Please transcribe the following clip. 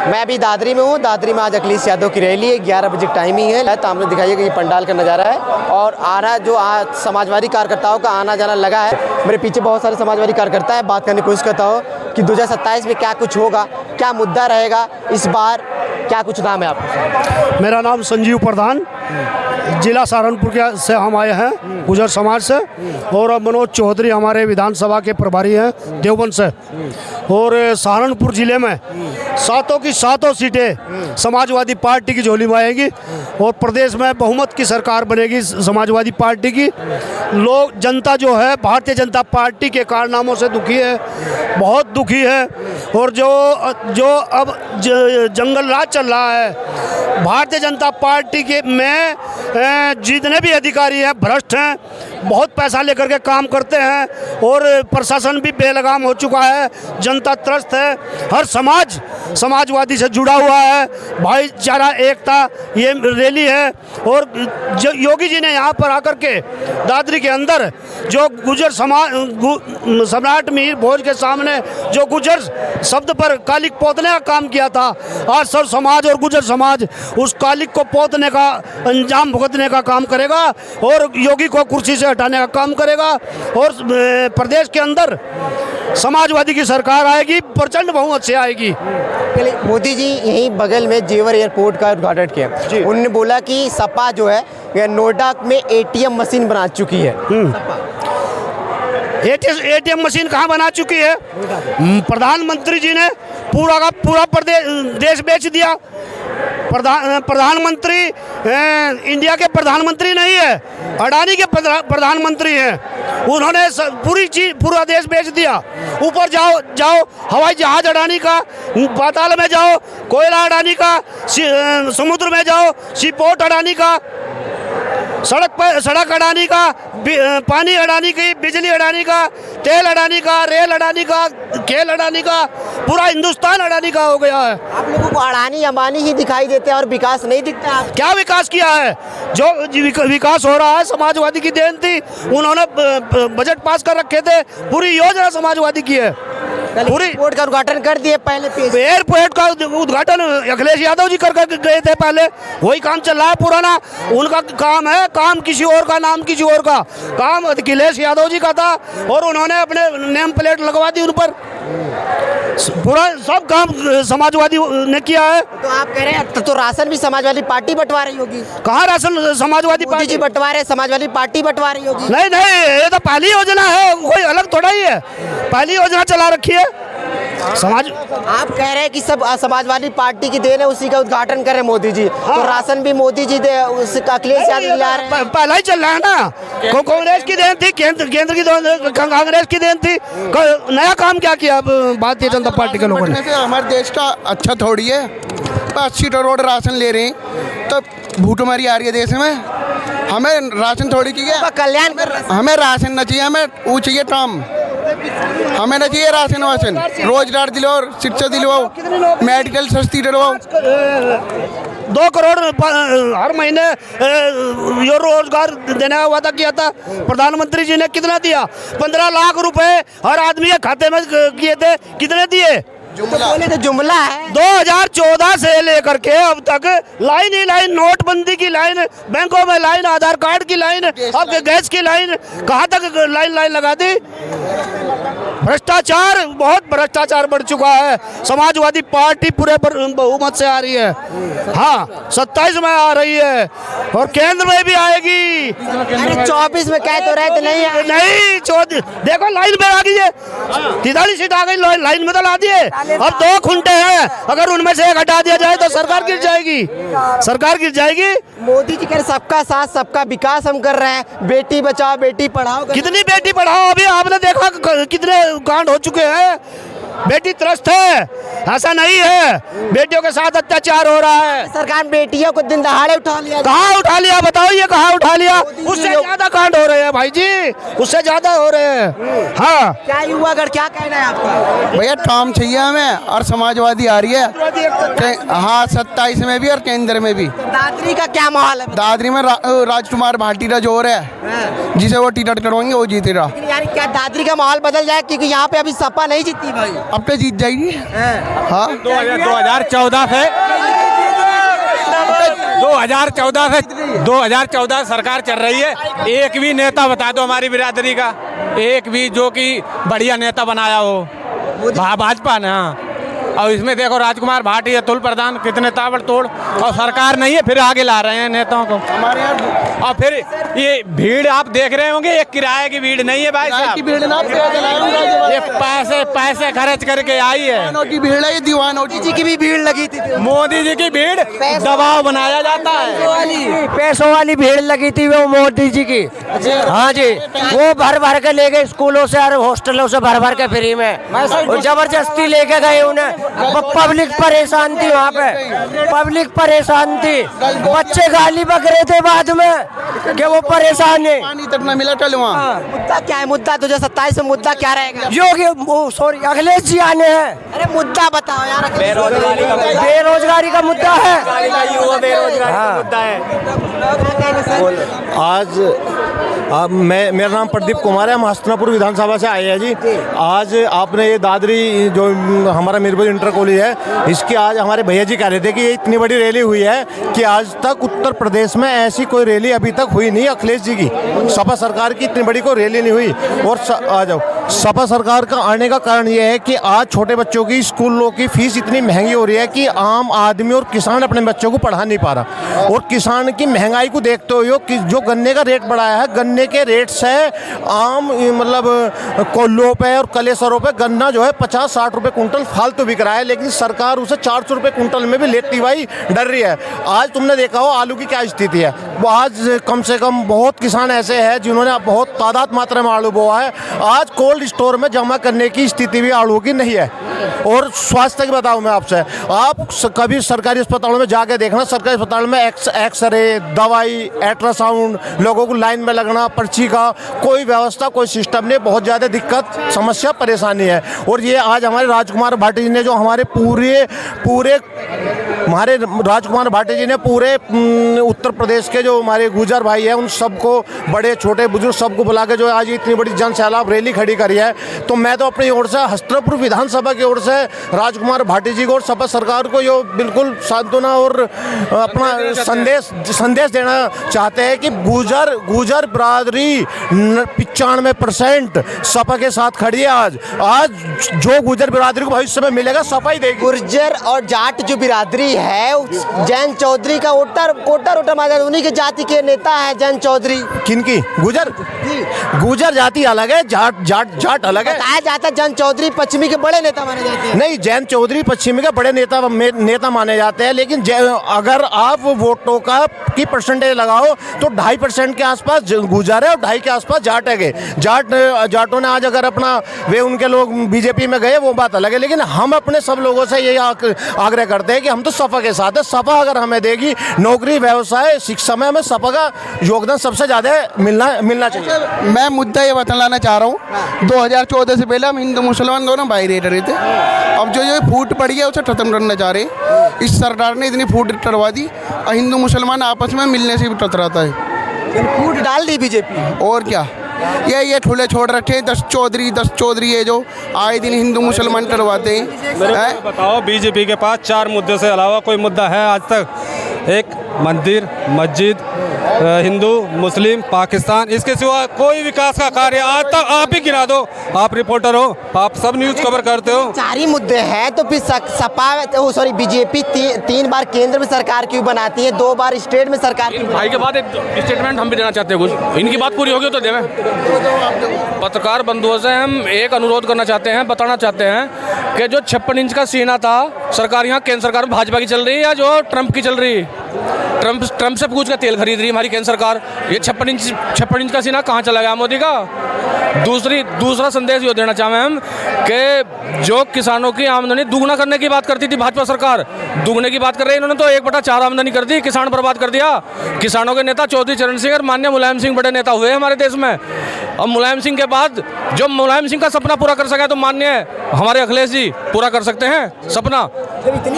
मैं अभी दादरी में हूँ। दादरी में आज अखिलेश यादव की रैली है। 11 बजे टाइमिंग है। सामने दिखाइए कि ये पंडाल का नज़ारा है और आना जो समाजवादी कार्यकर्ताओं का आना जाना लगा है। मेरे पीछे बहुत सारे समाजवादी कार्यकर्ता है। बात करने की कोशिश करता हूँ कि 2027 में क्या कुछ होगा, क्या मुद्दा रहेगा इस बार, क्या कुछ नाम है आपका? मेरा नाम संजीव प्रधान, जिला सहारनपुर के से हम आए हैं, गुजर समाज से। और मनोज चौधरी हमारे विधानसभा के प्रभारी हैं देवबंद से। और सहारनपुर जिले में सातों की सातों सीटें समाजवादी पार्टी की झोली में आएगी और प्रदेश में बहुमत की सरकार बनेगी समाजवादी पार्टी की। लोग जनता जो है भारतीय जनता पार्टी के कारनामों से दुखी है, बहुत दुखी है। और जो अब जंगल राज चल रहा है भारतीय जनता पार्टी के में जितने भी अधिकारी हैं भ्रष्ट हैं, बहुत पैसा लेकर के काम करते हैं और प्रशासन भी बेलगाम हो चुका है। जनता त्रस्त है, हर समाजवादी से जुड़ा हुआ है, भाईचारा एकता ये रैली है। और योगी जी ने यहाँ पर आकर के दादरी के अंदर जो गुजर सम्राट मिहिर भोज के सामने जो गुजर शब्द पर कालिक पोतने का काम किया था, आज सर्व समाज और गुजर समाज उस कालिक को पोतने का अंजाम भुगतने का काम करेगा और योगी को कुर्सी से हटाने का काम करेगा। और प्रदेश के अंदर समाजवादी की सरकार आएगी, प्रचंड बहुमत से आएगी। मोदी जी यहीं बगल में जेवर एयरपोर्ट का उद्घाटन किया। उन्होंने बोला कि सपा जो है नोएडा में ATM मशीन बना चुकी है। ATM मशीन कहाँ बना चुकी है? प्रधानमंत्री जी ने पूरा का पूरा देश बेच दिया। प्रधानमंत्री इंडिया के प्रधानमंत्री नहीं है, अडानी के प्रधानमंत्री हैं। उन्होंने पूरा देश बेच दिया। ऊपर जाओ हवाई जहाज अडानी का, पाताल में जाओ कोयला अडानी का, समुद्र में जाओ सीपोर्ट अडानी का, सड़क अडानी का, पानी अडानी की, बिजली अडानी का, तेल अडानी का, रेल अडानी का, खेल अडानी का, पूरा हिंदुस्तान अडानी का हो गया है। आप लोगों को अडानी अंबानी ही दिखाई देते हैं और विकास नहीं दिखता। क्या विकास किया है? जो विकास हो रहा है समाजवादी की देन थी। उन्होंने बजट पास कर रखे थे, पूरी योजना समाजवादी की है। पूरी एयरपोर्ट का उद्घाटन कर दिए। पहले एयरपोर्ट का उद्घाटन अखिलेश यादव जी कर गए थे। पहले वही काम चल रहा है पुराना, उनका काम है। काम किसी और का, नाम किसी और का, काम अखिलेश यादव जी का था और उन्होंने अपने नेम प्लेट लगवा दी उन पर। पूरा सब काम समाजवादी ने किया है। तो आप कह रहे हैं तो राशन भी समाजवादी पार्टी बंटवा रही होगी? कहाँ राशन समाजवादी पार्टी जी बंटवा रहे, समाजवादी पार्टी बंटवा रही होगी? नहीं, ये तो पहली योजना है, कोई अलग थोड़ा ही है। पहली योजना चला रखी है समाज। आप कह रहे हैं कि सब समाजवादी पार्टी की देन है, उसी का उद्घाटन कर रहे हैं मोदी जी। तो राशन भी मोदी जी दे, उसका अखिलेश यादव ला रहे हैं। पहला ही चल रहा है ना। कांग्रेस की देन थी, केंद्र की कांग्रेस की देन थी। नया काम क्या किया भारतीय जनता पार्टी के लोगों ने? हमारे देश का अच्छा थोड़ी है, 80 करोड़ राशन ले रहे हैं तो भूखमरी आ रही है देश में। हमें राशन थोड़ी चाहिए, कल्याण कर रहे हैं। हमें राशन न चाहिए, हमें वो चाहिए काम। हमें न चाहिए राशन वाशन। रोजगार दिलवाओ, शिक्षा दिलवाओ, मेडिकल सस्ती दिलवाओ। 2 करोड़ हर महीने ये रोजगार देने का वादा किया था प्रधानमंत्री जी ने। कितना दिया? 15 लाख रुपए हर आदमी के खाते में किए थे। कितने दिए? जुमला है। 2014 से लेकर के अब तक लाइन ही लाइन, नोटबंदी की लाइन, बैंकों में लाइन, आधार कार्ड की लाइन, अब गैस की लाइन, कहाँ तक लाइन लगा दी? भ्रष्टाचार, बहुत भ्रष्टाचार बढ़ चुका है। समाजवादी पार्टी पूरे बहुमत से आ रही है। हाँ, 27 में आ रही है और केंद्र में भी आएगी। अरे 24 में कह तो रहे थे नहीं 24 देखो लाइन में आ गई है। 43 सीट आ गई, लाइन में तो ला दिए। अब 2 खुंटे हैं, अगर उनमें से एक हटा दिया जाए तो सरकार गिर जाएगी। सरकार गिर जाएगी। मोदी जी कह रहे सबका साथ सबका विकास हम कर रहे हैं, बेटी बचाओ बेटी पढ़ाओ। कितनी बेटी पढ़ाओ? अभी आपने देखा कितने कांड हो चुके हैं। बेटी त्रस्त है, ऐसा नहीं है। बेटियों के साथ अत्याचार हो रहा है। सरकार बेटियों को दिन दहाड़े उठा लिया। कहाँ उठा लिया? बताओ, ये कहाँ उठा लिया? उससे ज्यादा कांड हो रहे हैं भाई जी, उससे ज्यादा हो रहे हैं। हाँ, क्या युवागढ़ क्या कहना है आपका? भैया काम चाहिए हमें और समाजवादी आ रही है। हाँ, 27 में भी और केंद्र में भी। दादरी का क्या माहौल है? दादरी में राजकुमार भाटी का जोर है, जिसे वो टिकट करवाएंगे वो जीतेगा। यानी क्या दादरी का माहौल बदल जाए? क्योंकि यहाँ पे अभी सपा नहीं जीती भाई। अब तो जीत जाएगी। हाँ 2014 सरकार चल रही है। एक भी नेता बता दो हमारी बिरादरी का, एक भी जो कि बढ़िया नेता बनाया हो। भाजपा ने। हाँ, और इसमें देखो राजकुमार भाटी, अतुल प्रधान कितने ताबड़तोड़, और सरकार नहीं है फिर आगे ला रहे हैं नेताओं को। हमारे यहाँ और फिर ये भीड़ आप देख रहे होंगे, एक किराए की भीड़ नहीं है भाई साहब, की भीड़ ना ये पैसे खर्च करके आई है। दीवानों की भीड़ है, ये दीवानों जी की भी भीड़ लगी थी। मोदी जी की भीड़ दबाव बनाया जाता है। पैसों वाली भीड़ लगी थी वो मोदी जी की। हाँ जी, वो भर भर के ले गए स्कूलों से और हॉस्टलों से भर भर के फ्री में, और जबरदस्ती लेके गए उन्हें। पब्लिक परेशान थी वहाँ पे, पब्लिक परेशान थी, बच्चे गाली बक रहे थे बाद में कि वो परेशान है। पानी तक न मिला कल वहाँ। मुद्दा क्या है? मुद्दा 2027 में मुद्दा क्या रहेगा? योगी सॉरी अखिलेश जी आने हैं। अरे मुद्दा बताओ यार। बेरोजगारी का मुद्दा है। आज मेरा नाम प्रदीप कुमार है, हम हस्तिनापुर विधानसभा से आए हैं जी। आज आपने ये दादरी जो हमारा मीरपुर इंटर कॉलेज है, इसकी आज हमारे भैया जी कह रहे थे कि ये इतनी बड़ी रैली हुई है कि आज तक उत्तर प्रदेश में ऐसी कोई रैली अभी तक हुई नहीं। अखिलेश जी की सपा सरकार की इतनी बड़ी कोई रैली नहीं हुई। और आ जाओ, सपा सरकार का आने का कारण ये है कि आज छोटे बच्चों की स्कूलों की फीस इतनी महंगी हो रही है कि आम आदमी और किसान अपने बच्चों को पढ़ा नहीं पा रहा। और किसान की महंगाई को देखते हुए कि जो गन्ने का रेट बढ़ाया है, गन्ने के रेट से आम मतलब कोल्लों पे और कलेसरों पे गन्ना जो है 50-60 रुपए कुंटल फालतू बिक रहा है, लेकिन सरकार उसे 400 रुपए कुंटल में भी लेती हुई डर रही है। आज तुमने देखा हो आलू की क्या स्थिति है। वो आज कम से कम बहुत किसान ऐसे हैं जिन्होंने बहुत तादाद मात्रा में आलू बोआ है। आज कोल्ड स्टोर में जमा करने की स्थिति भी आलू की नहीं है। और स्वास्थ्य की बताऊं मैं आपसे, आप कभी सरकारी अस्पतालों में जाके देखना, सरकारी अस्पताल में एक्सरे, दवाई, अल्ट्रासाउंड, लोगों को लाइन में लगना, पर्ची का कोई व्यवस्था, कोई सिस्टम नहीं। बहुत ज़्यादा दिक्कत, समस्या, परेशानी है। और ये आज हमारे राजकुमार भाटी जी ने जो हमारे राजकुमार भाटी जी ने पूरे उत्तर प्रदेश के जो हमारे गुजर भाई हैं उन सबको, बड़े छोटे बुजुर्ग सबको बुला के जो आज इतनी बड़ी जन सैलाब रैली खड़ी करी है, तो मैं तो अपनी ओर से हस्तिनापुर विधानसभा की ओर से राजकुमार भाटी जी को और सपा सरकार को यो बिल्कुल सांत्वना और अपना संदेश देना चाहते हैं कि गुजर बिरादरी 95% सपा के साथ खड़ी है। आज जो गुजर बिरादरी को भविष्य में मिलेगा सपा ही देगी। गुर्जर और जाट जो बिरादरी है, जैन चौधरी का कोटा माजा, उन्हीं के जाति के नेता है जैन चौधरी। किनकी? गुजर जाति अलग है, जाट अलग है। बताया जाता है जैन चौधरी पश्चिमी के बड़े नेता माने जाते हैं। नहीं, जैन चौधरी पश्चिमी के बड़े नेता माने जाते हैं, लेकिन अगर आप वोटों की परसेंटेज लगाओ तो 2.5% के आसपास गुजर है और 2.5 के आसपास जाट है। जाटों ने आज अगर अपना वे उनके लोग बीजेपी में गए वो बात अलग है, लेकिन हम अपने सब लोगों से यही आग्रह करते हैं कि हम तो सपा के साथ है। सपा अगर हमें देगी नौकरी, व्यवसाय, शिक्षा में हमें सपा का योगदान सबसे ज़्यादा मिलना चाहिए। मैं मुद्दा ये बताना चाह रहा हूँ, 2014 से पहले हम हिंदू मुसलमान दोनों भाई रह रहे थे। अब जो ये फूट पड़ी है उसे खत्म करना चाह रहे। इस सरकार ने इतनी फूट करवा दी और हिंदू मुसलमान आपस में मिलने से भी टकराता है। फूट डाल दी बीजेपी। और क्या, ये ठुले छोड़ रखे 10 चौधरी है जो आए दिन हिंदू मुसलमान करवाते हैं। बताओ, बीजेपी के पास 4 मुद्दे से अलावा कोई मुद्दा है आज तक? एक मंदिर, मस्जिद, हिंदू, मुस्लिम, पाकिस्तान, इसके सिवा कोई विकास का कार्य आज तक आप ही गिना दो। आप रिपोर्टर हो, आप सब न्यूज़ कवर करते हो। 4 ही मुद्दे हैं तो फिर सपा बीजेपी 3 बार केंद्र में सरकार क्यों बनाती है, 2 बार स्टेट में सरकार क्यों? भाई के बाद एक स्टेटमेंट हम भी देना चाहते हैं, कुछ इनकी बात पूरी होगी तो देवें। पत्रकार बंधुओं से हम एक अनुरोध करना चाहते हैं, बताना चाहते हैं कि जो 56 इंच का सीना था, सरकार यहाँ केंद्र सरकार भाजपा की चल रही है या जो ट्रंप की चल रही है? ट्रंप से पूछ कर तेल खरीद रही है हमारी केंद्र सरकार। ये 56 इंच का सीना कहाँ चला गया मोदी का? दूसरा संदेश ये देना चाहें हम कि जो किसानों की आमदनी दुगना करने की बात करती थी भाजपा सरकार, दुगने की बात कर रही है, इन्होंने तो 1/4 आमदनी कर दी, किसान बर्बाद कर दिया। किसानों के नेता चौधरी चरण सिंह और माननीय मुलायम सिंह बड़े नेता हुए हमारे देश में। अब मुलायम सिंह के बाद जो मुलायम सिंह का सपना पूरा कर सका तो माननीय हमारे अखिलेश जी पूरा कर सकते हैं सपना।